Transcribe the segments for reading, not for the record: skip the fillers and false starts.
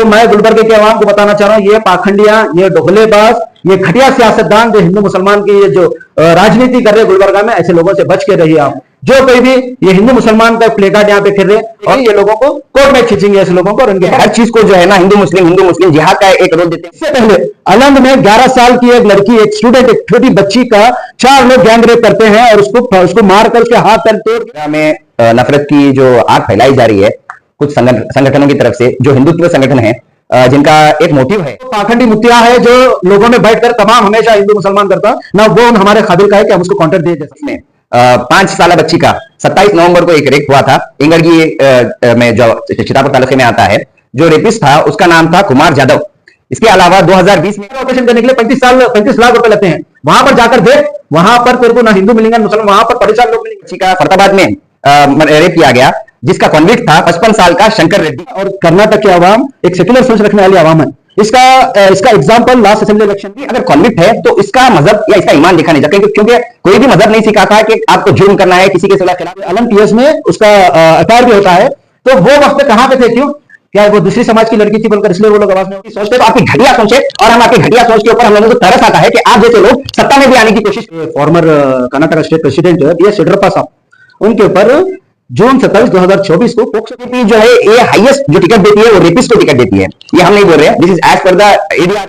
मैं गुलबर्गे के अवाम को बताना चाह रहा हूँ, ये पाखंडियां, ये ढोलेबाज, ये घटिया सियासतदान जो हिंदू मुसलमान की ये जो राजनीति कर रहे हैं गुलबर्गा में, ऐसे लोगों से बच के रहिए आप। जो कोई भी ये हिंदू मुसलमान का प्ले कार्ड यहाँ पे खेल रहे हैं और ये लोगों को कोर्ट में खींचेंगे ऐसे लोगों को, और उनके हर चीज को जो है ना हिंदू मुस्लिम जिहाद का एक रोल देते हैं। इससे पहले अलंग में 11 साल की एक लड़की, एक स्टूडेंट, एक छोटी बच्ची का 4 लोग गैंग रेप करते हैं और उसको मारकर उसके हाथ पैर तोड़ में नफरत की जो आग फैलाई जा रही है कुछ संगठनों की तरफ से, जो हिंदुत्व संगठन है, जिनका एक मोटिव है, पाखंडी मुत्तिया है जो लोगों में बैठकर तमाम हमेशा हिंदू मुसलमान करता ना, वो हमारे काबिल का है कि हम उसको काउंटर दे सकते। 5 साल बच्ची का 27 नवंबर को एक रेप हुआ था इंगड़गी में, जो चितापुर तालुके में आता है। जो रेपिस्ट था उसका नाम था कुमार जाधव। इसके अलावा 2020 में ऑपरेशन करने के लिए 35 लाख रुपए लगते हैं। वहां पर जाकर देख, वहां पर तेरे को ना हिंदू मिलेंगे मुसलमान, वहां पर परेशान लोग मिलेंगे। बच्ची का फरीदाबाद में रेप किया गया, जिसका कॉन्विक्ट था 55 साल का शंकर रेड्डी। और कर्नाटक के आवाम एक सेक्युलर सोच रखने वाली आवाम है। इसका एग्जांपल लास्ट असेंबली इलेक्शन की, अगर कॉन्विक्ट है तो इसका मजहब या इसका ईमान देखा नहीं जाता, क्योंकि कोई भी मजहब नहीं सिखाता कि आपको जुर्म करना है किसी के खिलाफ। अलम पीएस में उसका एफआईआर भी होता है, तो वो वक्त कहां पे थे? क्यों? क्या वो दूसरी समाज की लड़की थी बोलकर इसलिए वो लोग आवाज में सोचते? तो आपकी घटिया सोच है, और हम आपकी घटिया सोच के ऊपर हम लोगों को तरस आता है कि आप जैसे लोग सत्ता में भी आने की कोशिश। Former Karnataka state president BS Yediyurappa साहब, उनके ऊपर जून 27, 2024 को पोक्सो जो है ये हाईएस्ट जो टिकट देती है वो रेपिस्ट को टिकट देती है। ये हम नहीं बोल रहे हैं, this is as per the area.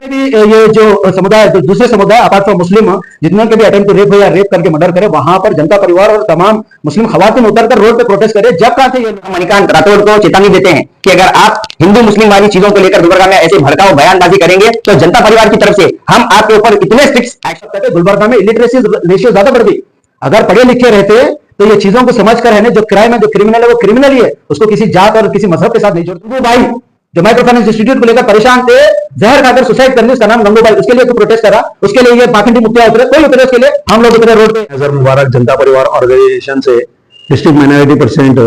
ये जो समुदाय, जो दूसरे समुदाय अपार्ट फ्रॉम मुस्लिम, जितने के भी अटेम्प्ट रेप हो या रेप करके मर्डर करे, वहां पर जनता परिवार और तमाम मुस्लिम खवातीन उतरकर रोड पे प्रोटेस्ट करे। जब कहां थे ये मणिकांत राठौड़ को चेतावनी देते हैं कि अगर आप हिंदू मुस्लिम वाली चीजों को लेकर गुलबर्गा में ऐसे भड़काऊ बयानबाजी करेंगे तो जनता परिवार की तरफ से हम आपके ऊपर इतने स्ट्रिक्ट एक्शन करते। गुलबर्गा में इलिटरेसी रेशियो ज्यादा बढ़ गई। अगर पढ़े लिखे रहते तो ये चीजों को समझकर है ना, जो क्राइम है, जो क्रिमिनल है वो क्रिमिनल ही है, उसको किसी जात और किसी मजहब के साथ नहीं जोड़ते। वो भाई जो माइक्रो फाइनेंस इंस्टीट्यूट को लेकर परेशान थे, जहर खाकर सुसाइड करने, उसका नाम गंगू भाई, उसके लिए प्रोटेस्ट करा, उसके लिए ये पाखंडी मुत्तिया उतरे, कोई उतरे, उसके लिए हम लोग उतरे रोड पे। नजर मुबारक जनता परिवार ऑर्गेनाइजेशन से डिस्ट्रिक्ट माइनॉरिटी परसेंट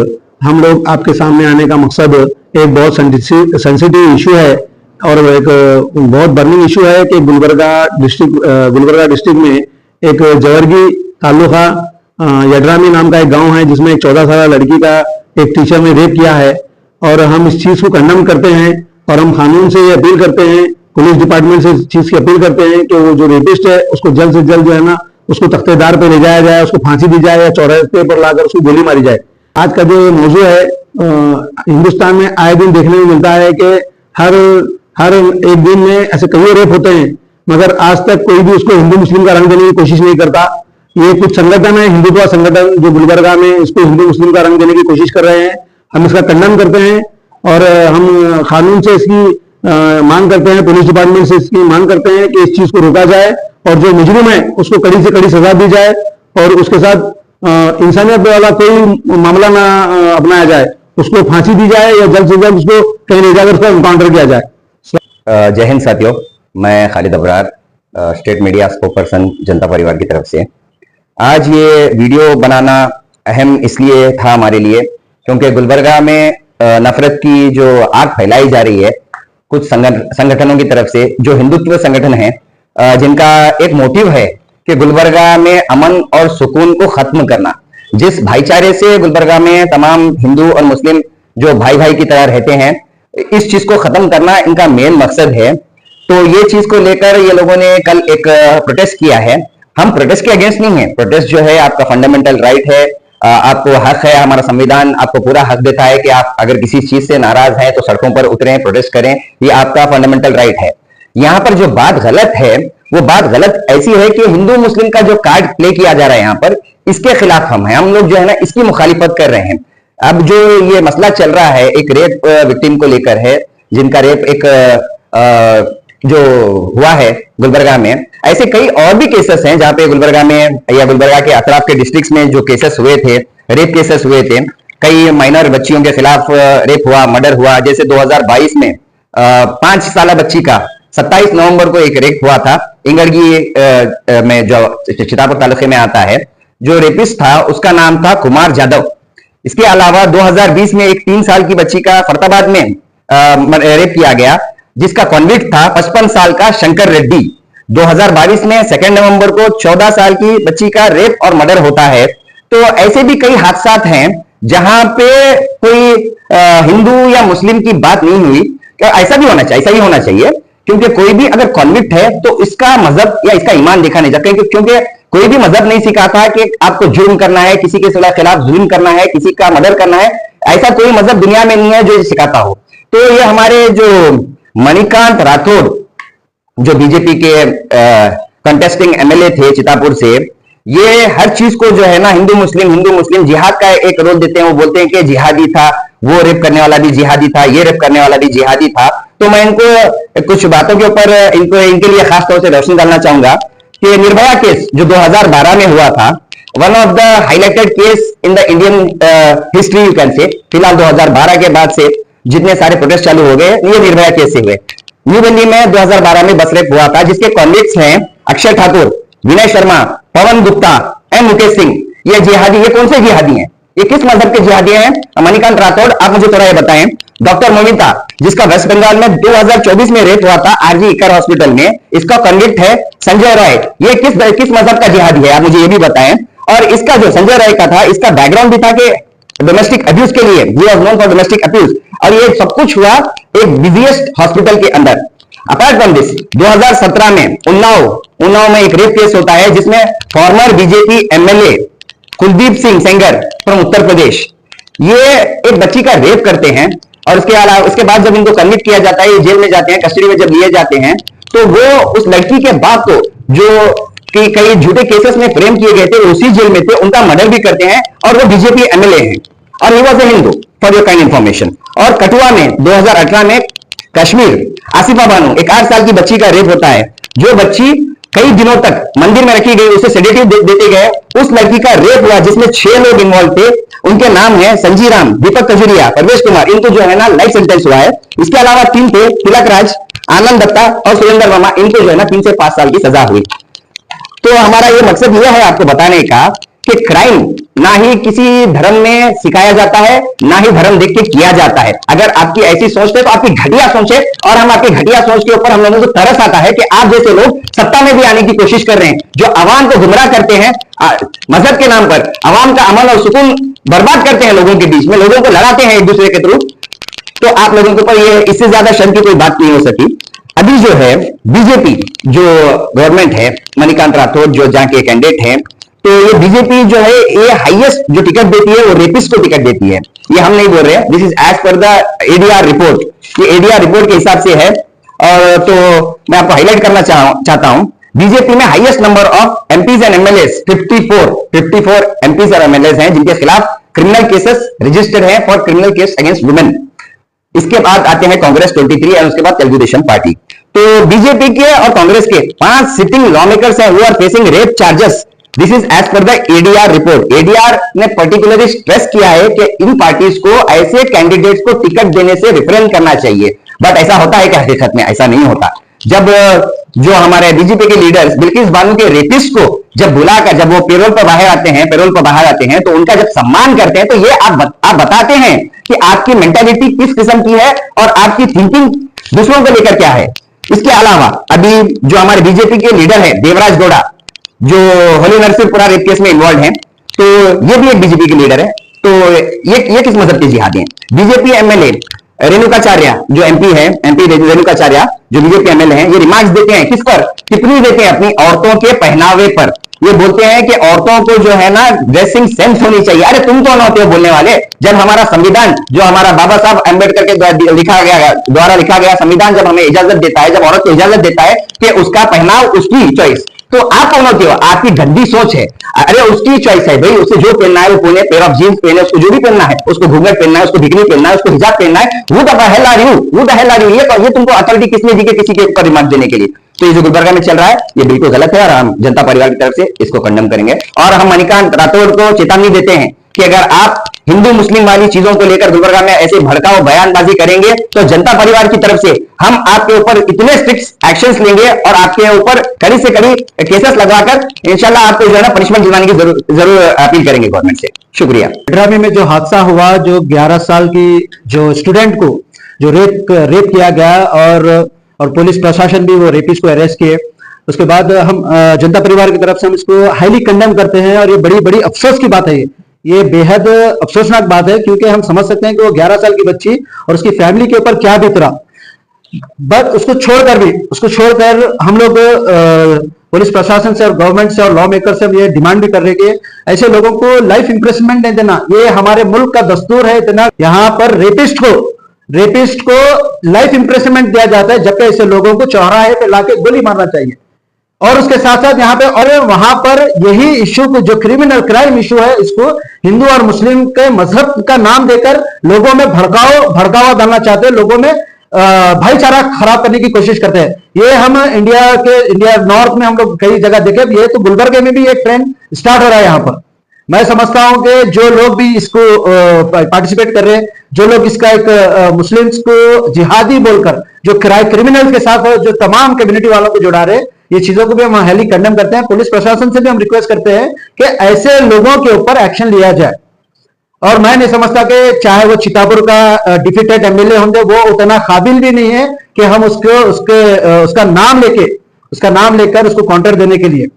हम लोग आपके सामने आने का मकसद एक बहुत सेंसिटिव इशू है और एक बहुत बर्निंग इशू है कि गुलबर्गा डिस्ट्रिक्ट में एक जवर्गी तालुका यड्रामी नाम का एक गांव है, जिसमें एक 14 साल लड़की का एक टीचर ने रेप किया है। और हम इस चीज को कंडम करते हैं और हम कानून से ये अपील करते हैं, पुलिस डिपार्टमेंट से इस चीज की अपील करते हैं कि वो जो रेपिस्ट है उसको जल्द से जल्द जो है ना, उसको तख्तेदार पे ले जाया जाए, उसको फांसी दी जाए या चौराहे पर लाकर उसको गोली मारी जाए। आज का जो मौजू है, हिंदुस्तान में आए दिन देखने में मिलता है कि हर एक दिन में ऐसे कई रेप होते हैं, मगर आज तक कोई भी उसको हिंदू मुस्लिम का रंग देने की कोशिश नहीं करता। ये कुछ संगठन है, हिंदुत्व संगठन, जो गुलबर्गा में इसको हिंदू मुस्लिम का रंग देने की कोशिश कर रहे हैं। हम इसका खंडन करते हैं और हम कानून से इसकी मांग करते हैं, पुलिस डिपार्टमेंट से इसकी मांग करते हैं कि इस चीज को रोका जाए और जो मुजरिम है उसको कड़ी से कड़ी सजा दी जाए और उसके साथ इंसानियत वाला कोई मामला ना अपनाया जाए, उसको फांसी दी जाए या जल्द से जल्द उसको कहीं ले जाकर उसका एनकाउंटर किया जाए। जय हिंद साथियों, मैं Khalid Abrar, state media spokesperson जनता परिवार की तरफ से। आज ये वीडियो बनाना अहम इसलिए था हमारे लिए क्योंकि गुलबर्गा में नफरत की जो आग फैलाई जा रही है कुछ संगठनों की तरफ से, जो हिंदुत्व संगठन है, जिनका एक मोटिव है कि गुलबर्गा में अमन और सुकून को खत्म करना। जिस भाईचारे से गुलबर्गा में तमाम हिंदू और मुस्लिम जो भाई भाई की तरह रहते हैं, इस चीज को खत्म करना इनका मेन मकसद है। तो ये चीज को लेकर ये लोगों ने कल एक प्रोटेस्ट किया है। हम प्रोटेस्ट के अगेंस्ट नहीं है, प्रोटेस्ट जो है आपका फंडामेंटल राइट है, आपको हक है, हमारा संविधान आपको पूरा हक देता है कि आप अगर किसी चीज से नाराज हैं तो सड़कों पर उतरें, प्रोटेस्ट करें, ये आपका फंडामेंटल राइट है। यहाँ पर जो बात गलत है वो बात गलत ऐसी है कि हिंदू मुस्लिम का जो कार्ड प्ले किया जा रहा है यहाँ पर, इसके खिलाफ हम लोग जो है ना इसकी मुखालिफत कर रहे हैं। अब जो ये मसला चल रहा है एक रेप विक्टिम को लेकर है, जिनका रेप एक जो हुआ है गुलबर्गा में, ऐसे कई और भी केसेस हैं जहां पे गुलबर्गा में या गुलबर्गा के अतराफ के डिस्ट्रिक्ट्स में जो केसेस हुए थे, रेप केसेस हुए थे, कई माइनर बच्चियों के खिलाफ रेप हुआ, मर्डर हुआ। जैसे 2022 में 5 साल बच्ची का 27 नवंबर को एक रेप हुआ था इंगड़गी में, जो चितापुर तालुके में आता है। जो रेपिस्ट था उसका नाम था कुमार जाधव। इसके अलावा 2020 में एक 3 साल की बच्ची का फरीदाबाद में रेप किया गया, जिसका कॉन्विक्ट था 55 साल का शंकर रेड्डी। 2022 में 2 नवंबर को 14 साल की बच्ची का रेप और मर्डर होता है। तो ऐसे भी कई हादसात हैं जहां पे कोई हिंदू या मुस्लिम की बात नहीं हुई, ऐसा भी होना चाहिए, ऐसा ही होना चाहिए, क्योंकि कोई भी अगर कॉन्विक्ट है तो इसका मजहब या इसका ईमान देखा नहीं जाता, क्योंकि कोई भी मजहब नहीं सिखाता कि आपको जुर्म करना है, किसी के खिलाफ जुल्म करना है, किसी का मर्डर करना है। ऐसा कोई मजहब दुनिया में नहीं है जो सिखाता हो। तो ये हमारे जो मणिकांत राठौड़ जो बीजेपी के कंटेस्टिंग एमएलए थे चितापुर से, ये हर चीज को जो है ना हिंदू मुस्लिम जिहाद का एक रोल देते हैं। वो बोलते हैं कि जिहादी था, वो रेप करने वाला भी जिहादी था, ये रेप करने वाला भी जिहादी था। तो मैं इनको कुछ बातों के ऊपर इनके लिए खास तौर से रोशनी डालना चाहूंगा कि निर्भया केस जो 2012 में हुआ था, one of the highlighted case in the Indian history you can say. फिलहाल 2012 के बाद से जितने सारे प्रोटेस्ट चालू हो गए ये निर्भया केस से हुए। न्यू दिल्ली में 2012 में बस रेप हुआ था, जिसके कॉन्विक्ट्स हैं अक्षय ठाकुर, विनय शर्मा, पवन गुप्ता एंड मुकेश सिंह। ये जिहादी, ये कौन से जिहादी हैं? ये किस मजहब के जिहादी हैं? मणिकांत राठौड़, आप मुझे थोड़ा ये बताएं। डॉक्टर मोमिता, जिसका वेस्ट बंगाल में 2024 में रेप हुआ था आरजी इकर हॉस्पिटल में, इसका कन्विक्ट है संजय राय। ये किस मजहब का जिहादी है? आप मुझे ये भी बताएं। और इसका जो संजय राय का था, इसका बैकग्राउंड भी था कि डोमेस्टिक अब्यूज के लिए, he was known for domestic abuse. और ये सब कुछ हुआ एक बिजिएस्ट हॉस्पिटल के अंदर। अपार्ट फ्रॉम दिस 2017 में उन्नाव में एक रेप केस होता है, जिसमें former BJP MLA Kuldeep Singh Sengar from Uttar Pradesh, ये एक बच्ची का रेप करते हैं। और उसके बाद जब इनको कन्विक्ट किया जाता है, ये जेल में जाते हैं, कस्टडी में जब लिए जाते हैं, तो वो उस लड़की के बाप को, जो कि कई झूठे केसेस में फ्रेम किए गए थे, उसी जेल में थे, उनका मर्डर भी करते हैं। और वो बीजेपी एमएलए हैं और he was a Hindu, for your kind information. और कठुआ में 2018 में कश्मीर आसिफा बानो, एक 8 साल की बच्ची का रेप होता है। जो बच्ची कई दिनों तक मंदिर में रखी गई, उसे सेडेटिव देते गए, उस लड़की का रेप हुआ जिसमें 6 लोग इन्वॉल्व थे। उनके नाम है संजी राम, दीपक कजुरिया, परवेश कुमार। इनको जो है ना लाइफ सेंटेंस हुआ है। इसके अलावा 3 थे, तिलक राज, आनंद दत्ता और सुरेंद्र वर्मा। इनको जो है ना 3 से 5 साल की सजा हुई। तो हमारा ये मकसद यह है आपको बताने का कि क्राइम ना ही किसी धर्म में सिखाया जाता है, ना ही धर्म देख के किया जाता है। अगर आपकी ऐसी सोच है तो आपकी घटिया सोच है, और हम आपकी घटिया सोच के ऊपर हम लोगों को तरस आता है कि आप जैसे लोग सत्ता में भी आने की कोशिश कर रहे हैं, जो अवाम को गुमराह करते हैं मजहब के नाम पर, अवाम का अमन और सुकून बर्बाद करते हैं लोगों के बीच में, लोगों को लड़ाते हैं एक दूसरे के थ्रू। तो आप लोगों के ऊपर ये इससे ज्यादा शर्म की कोई बात नहीं हो सकी। अभी जो है बीजेपी जो गवर्नमेंट है, मणिकांत राठौड़ जो जहां के कैंडिडेट हैं, तो ये बीजेपी जो है ये हाईएस्ट जो टिकट देती है वो रेपिस्ट को टिकट देती है। ये हम नहीं बोल रहे हैं, this is as per the ADR report. ये एडीआर रिपोर्ट के हिसाब से है। और तो मैं आपको हाईलाइट करना चाहता हूं, बीजेपी में highest number of MPs and MLAs 54 MPs और एमएलएस हैं जिनके खिलाफ क्रिमिनल केसेस रजिस्टर्ड है for criminal case against women. इसके बाद आते हैं कांग्रेस 23 और उसके बाद तेलुगु देशम पार्टी। तो बीजेपी के और कांग्रेस के 5 सिटिंग लॉ मेकर्स हैं who are facing rape charges. This is as per the ADR report. ADR ने पर्टिकुलरली स्ट्रेस किया है कि इन पार्टीज को ऐसे कैंडिडेट्स को टिकट देने से रिफ्रेन करना चाहिए। बट ऐसा होता है कि हकीकत में ऐसा नहीं होता। जब जो हमारे बीजेपी के लीडर्स बिल्किस बानो के रेपिस्ट को जब बुलाकर, जब वो पेरोल पर बाहर आते हैं तो उनका जब सम्मान करते हैं, तो ये आप बताते हैं कि आपकी मेंटालिटी किस किस्म की है और आपकी थिंकिंग दूसरों को लेकर क्या है। इसके अलावा अभी जो हमारे बीजेपी के लीडर है देवराज गौड़ा, जो होली नरसिंहपुरा रेप केस में इन्वॉल्व हैं, तो ये भी एक बीजेपी के लीडर है। तो ये किस मजहब के जिहादी हैं? बीजेपी एमएलए रेणुकाचार्य जो एमपी रेणुकाचार्य जो बीजेपी एमएलए हैं, ये रिमार्क्स देते हैं किस पर? टिप्पणी देते हैं अपनी औरतों के पहनावे पर। ये बोलते हैं कि औरतों को जो है ना ड्रेसिंग सेंस होनी चाहिए। अरे तुम कौन होते हो बोलने वाले? जब हमारा संविधान, जो हमारा बाबा साहब अम्बेडकर के द्वारा लिखा गया संविधान जब हमें इजाजत देता है, जब औरत को इजाजत देता है कि उसका पहनाव उसकी चॉइस, तो आप कौन होते हो? आपकी गंदी सोच है। अरे उसकी चॉइस है भाई, उसे जो पहनना है वो पहने, पेयर ऑफ जीन्स पहने, उसको जो भी पहनना है, उसको घूंघट पहनना है, उसको बिकनी पहनना है, उसको हिजाब पहनना है। वो द हेल आर यू? ये तुमको अथॉरिटी किसने दी कि किसी के ऊपर रिमार्क देने के लिए? तो ये जो गुलबर्गा में चल रहा है ये बिल्कुल गलत है और हम जनता परिवार की तरफ से इसको कंडेम करेंगे। और हम मणिकांत राठौड़ को चेतावनी देते हैं कि अगर आप हिंदू मुस्लिम वाली चीजों को लेकर गुलबर्गा में ऐसे भड़काऊ बयानबाजी करेंगे तो जनता परिवार की तरफ से हम आपके ऊपर इतने स्ट्रिक्ट एक्शंस लेंगे और आपके ऊपर कड़ी से कड़ी केसेस लगवाकर इंशाल्लाह आपको जो है ना पनिशमेंट दिलवाने की जरूर अपील करेंगे गवर्नमेंट से। शुक्रिया। ड्रामे में जो हादसा हुआ, जो 11 साल की जो स्टूडेंट को जो रेप किया गया और पुलिस प्रशासन भी वो रेपिस्ट को अरेस्ट किए, उसके बाद हम जनता परिवार की तरफ से हम इसको हाईली कंडेम करते हैं। और ये बड़ी बड़ी अफसोस की बात है, ये बेहद अफसोसनाक बात है, क्योंकि हम समझ सकते हैं कि वो 11 साल की बच्ची और उसकी फैमिली के ऊपर क्या बीत रहा। बट उसको छोड़कर हम लोग पुलिस प्रशासन से और गवर्नमेंट से और लॉ मेकर से ये डिमांड भी कर रहे हैं कि ऐसे लोगों को लाइफ इंप्रिजनमेंट नहीं देना। ये हमारे मुल्क का दस्तूर है, इतना यहाँ पर रेपिस्ट को लाइफ इंप्रिजनमेंट दिया जाता है, जबकि ऐसे लोगों को चौराहे पे लाके गोली मारना चाहिए। और उसके साथ साथ यहाँ पे और वहां पर यही इश्यू को, जो क्रिमिनल क्राइम इश्यू है, इसको हिंदू और मुस्लिम के मजहब का नाम देकर लोगों में भड़कावा डालना चाहते हैं, लोगों में भाईचारा खराब करने की कोशिश करते हैं। ये हम इंडिया नॉर्थ में हम लोग कई जगह देखे, ये तो गुलबर्गे में भी एक ट्रेंड स्टार्ट हो रहा है यहाँ पर। मैं समझता हूं कि जो लोग भी इसको पार्टिसिपेट कर रहे हैं, जो लोग इसका एक मुस्लिम्स को जिहादी बोलकर जो क्रिमिनल के साथ जो तमाम कम्युनिटी वालों को जुड़ा रहे, ये चीजों को भी हम हाईली कंडेम करते हैं। पुलिस प्रशासन से भी हम रिक्वेस्ट करते हैं कि ऐसे लोगों के ऊपर एक्शन लिया जाए। और मैं नहीं समझता कि चाहे वो चितापुर का डिफीटेड एमएलए होंगे, वो उतना काबिल भी नहीं है कि हम उसका नाम लेकर उसको काउंटर देने के लिए,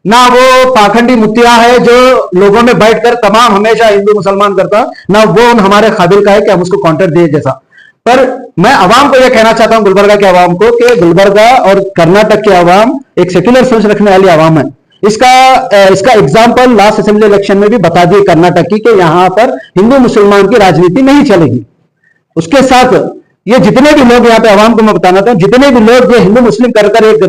ना वो पाखंडी मुत्तिया है जो लोगों में बैठकर तमाम हमेशा हिंदू मुसलमान करता, ना वो हमारे काबिल का है कि हम उसको काउंटर दे जैसा। पर मैं आवाम को यह कहना चाहता हूं, गुलबर्गा के आवाम को, कि गुलबर्गा और कर्नाटक के आवाम एक सेक्युलर सोच रखने वाली आवाम है। इसका एग्जाम्पल लास्ट असेंबली इलेक्शन में भी बता दिए कर्नाटक की, कि यहां पर हिंदू मुसलमान की राजनीति नहीं चलेगी। उसके साथ ये जितने भी लोग यहाँ पे आवाम को मैं बताना चाहता हूं, जितने भी लोग ये हिंदू मुस्लिम कर एक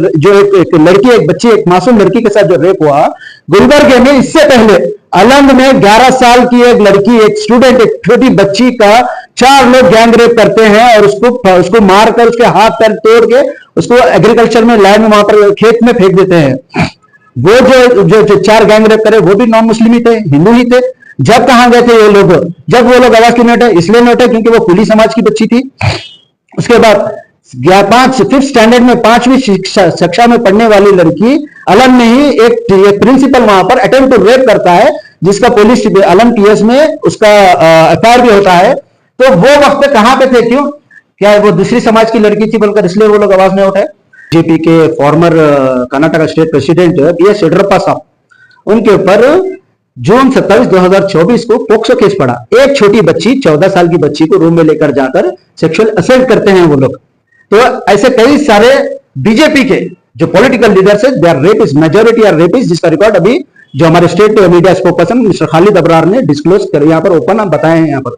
लड़की, एक बच्ची, एक मासूम लड़की के साथ जो रेप हुआ गुलबर्गे में, इससे पहले अलंग में 11 साल की एक लड़की, एक स्टूडेंट, एक छोटी बच्ची का 4 लोग गैंग रेप करते हैं और उसको मारकर उसके हाथ पैर तोड़ के उसको एग्रीकल्चर में लैंड में वहां पर खेत में फेंक देते हैं। वो जो 4 गैंग रेप करे वो भी नॉन मुस्लिम ही थे, हिंदू ही थे। जब कहां गए थे ये लोग? जब वो लोग आवाज क्यों नहीं उठाए? इसलिए नहीं उठाए क्योंकि वो कुली समाज की बच्ची थी। उसके बाद 5th स्टैंडर्ड में 5वीं कक्षा में पढ़ने वाली लड़की अलम में ही एक प्रिंसिपल वहां पर अटेम्प्ट टू रेप करता है, जिसका पुलिस अलम पीएस में उसका एफआईआर भी होता है। तो वो वक्त कहां पे थे? क्यों? क्या वो दूसरी समाज की लड़की थी बोलकर इसलिए वो लोग आवाज नहीं उठाए? बीजेपी के former Karnataka state president BS Yediyurappa साहब, उनके ऊपर जून 27, 2024 को पोक्सो केस पड़ा। एक छोटी बच्ची, 14 साल की बच्ची को रूम में लेकर जाकर सेक्सुअल असेल्ट करते हैं वो लोग। तो ऐसे कई सारे बीजेपी के जो पॉलिटिकल लीडर्स है, they are rapist, majority are rapist, जिसका रिकॉर्ड अभी जो हमारे state media spokesperson mister Khalid Abrar ने डिस्क्लोज कर यहाँ पर ओपन बताए हैं। यहाँ पर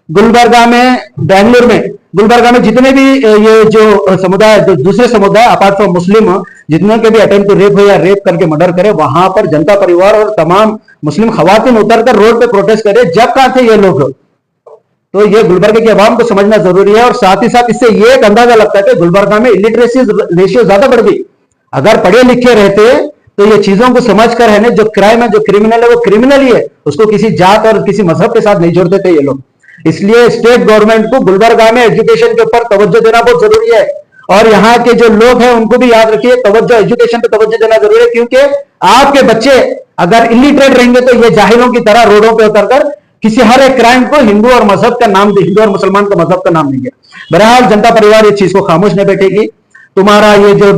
गुलबर्गा में, बेंगलुरु में, गुलबर्गा में जितने भी ये जो समुदाय, जो दूसरे समुदाय अपार्ट फ्रॉम मुस्लिम, जितने के भी अटेम्प्ट टू रेप हो या रेप करके मर्डर करे, वहां पर जनता परिवार और तमाम मुस्लिम खवातीन उतरकर रोड पे प्रोटेस्ट करे। जब कहां थे ये लोग? तो ये गुलबर्गा की आवाम को समझना जरूरी है। और साथ ही साथ इससे ये एक अंदाजा लगता है कि गुलबर्गा में इलिटरेसी रेशियो ज्यादा बढ़ गई। अगर पढ़े लिखे रहते तो ये चीजों को समझकर है ना, जो क्राइम है, जो क्रिमिनल है, वो क्रिमिनल ही है, उसको किसी जात और किसी मजहब के साथ नहीं जोड़ते थे ये लोग। इसलिए स्टेट गवर्नमेंट को गुलबर्गा में एजुकेशन के ऊपर तवज्जो देना बहुत जरूरी है। और यहाँ के जो लोग हैं उनको भी याद रखिए, तवज्जो, एजुकेशन पे तवज्जो देना जरूरी है, क्योंकि आपके बच्चे अगर इलिटरेट रहेंगे तो ये जाहिलों की तरह रोडों पे उतरकर किसी हर एक क्राइम को हिंदू और मजहब का नाम, हिंदू और मुसलमान का मजहब का नाम देंगे। बहरहाल जनता परिवार इस चीज को खामोश नहीं बैठेगी। तुम्हारा ये जो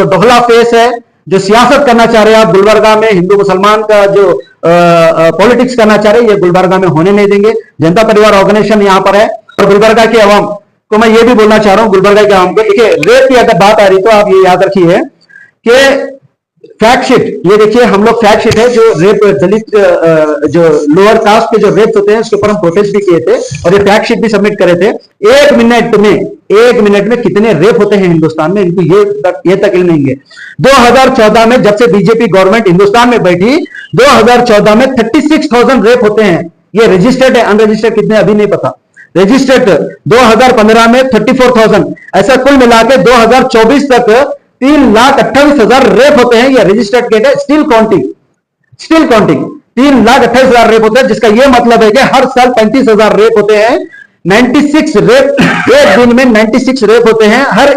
दोहला फेस है, जो सियासत करना चाह रहे हैं आप गुलबर्गा में, हिंदू मुसलमान का जो पॉलिटिक्स करना चाह रहे हैं, ये गुलबर्गा में होने नहीं देंगे। जनता परिवार ऑर्गेनाइजेशन यहाँ पर है। और गुलबर्गा की आवाम को मैं ये भी बोलना चाह रहा हूं, गुलबर्गा के आवाम को, देखिए रेप की अगर बात आ रही तो आप ये याद रखिए कि फैक्ट शीट, ये देखिए हम लोग फैक्ट शीट है जो रेप, दलित जो लोअर कास्ट के जो रेप होते हैं उसके ऊपर हम प्रोटेस्ट भी किए थे और ये फैक्ट शीट भी सबमिट करे थे। 1 मिनट में कितने रेप होते हैं हिंदुस्तान में, इनको ये तक इल्म नहीं है। 2014 में जब से बीजेपी गवर्नमेंट हिंदुस्तान में बैठी, 2014 में 36,000 रेप होते हैं। ये रजिस्टर्ड है, अनरजिस्टर्ड कितने अभी नहीं पता। रजिस्टर्ड 2015 में 34,000, ऐसा कुल मिला के 2024 तक 3,28,000 रेप होते हैं। ये रजिस्टर्ड केस है, स्टिल काउंटिंग 3,28,000 रेप होते हैं, जिसका ये मतलब है कि हर साल 35,000 रेप होते हैं। 96 रेप एक दिन में 96 रेप होते हैं। हर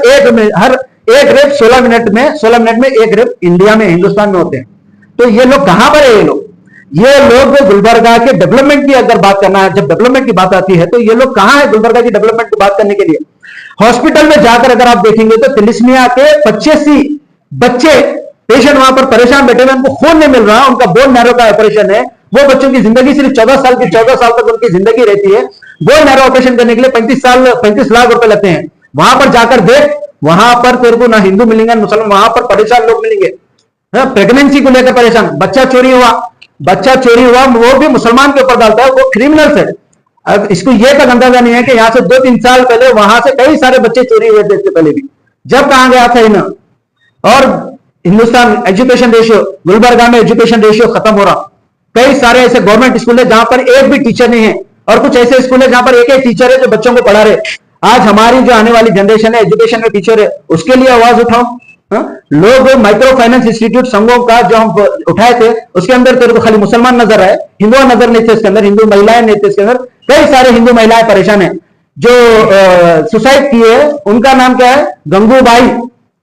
एक रेप 16 मिनट में एक रेप इंडिया में, हिंदुस्तान में होते हैं। तो ये लोग कहां पर है? ये लोग गुलबर्गा के डेवलपमेंट की अगर बात करना है, जब डेवलपमेंट की बात आती है तो ये लोग कहां है गुलबर्गा की डेवलपमेंट की बात करने के लिए? हॉस्पिटल में जाकर अगर आप देखेंगे तो तिलिस्मिया के 85 बच्चे पेशेंट वहां पर परेशान बैठे हुए, उनको खून नहीं मिल रहा, उनका बोन नैरो का ऑपरेशन है। वो बच्चों की जिंदगी सिर्फ 14 साल तक उनकी जिंदगी रहती है। बोन नैरो ऑपरेशन करने के लिए 35 लाख रुपए लगते हैं। वहां पर जाकर देख, वहां पर तेरे को ना हिंदू मिलेंगे ना मुसलमान, वहां पर परेशान लोग मिलेंगे। प्रेगनेंसी को लेकर परेशान, बच्चा चोरी हुआ, वो भी मुसलमान के ऊपर डालता है, वो क्रिमिनल है। अब इसको ये तक अंदाजा नहीं है कि यहाँ से 2-3 साल पहले वहां से कई सारे बच्चे चोरी हुए थे इससे पहले भी, जब कहां गया था इन्हें। और हिंदुस्तान एजुकेशन रेशियो, गुलबर्गा में एजुकेशन रेशियो खत्म हो रहा। कई सारे ऐसे गवर्नमेंट स्कूल है जहां पर एक भी टीचर नहीं है, और कुछ ऐसे स्कूल है जहां पर एक टीचर है जो बच्चों को पढ़ा रहे। आज हमारी जो आने वाली जनरेशन है एजुकेशन में टीचर है, उसके लिए आवाज उठाओ। लोग माइक्रो फाइनेंस इंस्टीट्यूट संघों का जो हम उठाए थे, उसके अंदर तेरे को खाली मुसलमान नजर आए, हिंदू नजर नहीं थे इसके अंदर, हिंदू महिलाएं नहीं थे इसके अंदर। कई सारे हिंदू महिलाएं परेशान है। जो सुसाइड किए उनका नाम क्या है? गंगूबाई,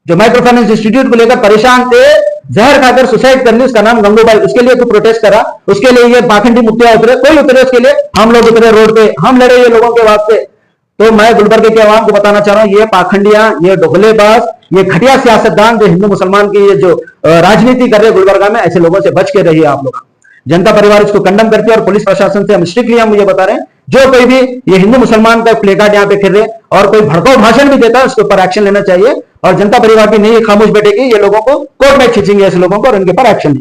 जो माइक्रो फाइनेंस इंस्टीट्यूट को लेकर परेशान थे, जहर खाकर सुसाइड कर ली, उसका नाम गंगूबाई। उसके लिए तू प्रोटेस्ट करा, उसके लिए ये पाखंडी मुफ्तिया उतरे, कोई उतरे उसके लिए, हम लोग उतरे रोड पे, हम लड़े ये लोगों के वास्ते। तो मैं गुलबर्गे के आवाम को बताना चाह रहा हूं, ये पाखंडियां, ये ढोलेबाज, ये घटिया सियासतदान जो हिंदू मुसलमान की ये जो राजनीति कर रहे हैं गुलबर्गा में, ऐसे लोगों से बच के रहिए आप लोग। जनता परिवार इसको कंडम करती है, और पुलिस प्रशासन से हम स्ट्रिक्टली हम ये बता रहे हैं, जो कोई भी ये हिंदू मुसलमान का प्लेकार्ड यहाँ पे फिर रहे और कोई भड़काऊ भाषण भी देता है, उसके ऊपर एक्शन लेना चाहिए। और जनता परिवार भी नहीं खामोश बैठेगी, ये लोगों को कोर्ट में खींचेंगे ऐसे लोगों को और इनके ऊपर एक्शन लेंगे।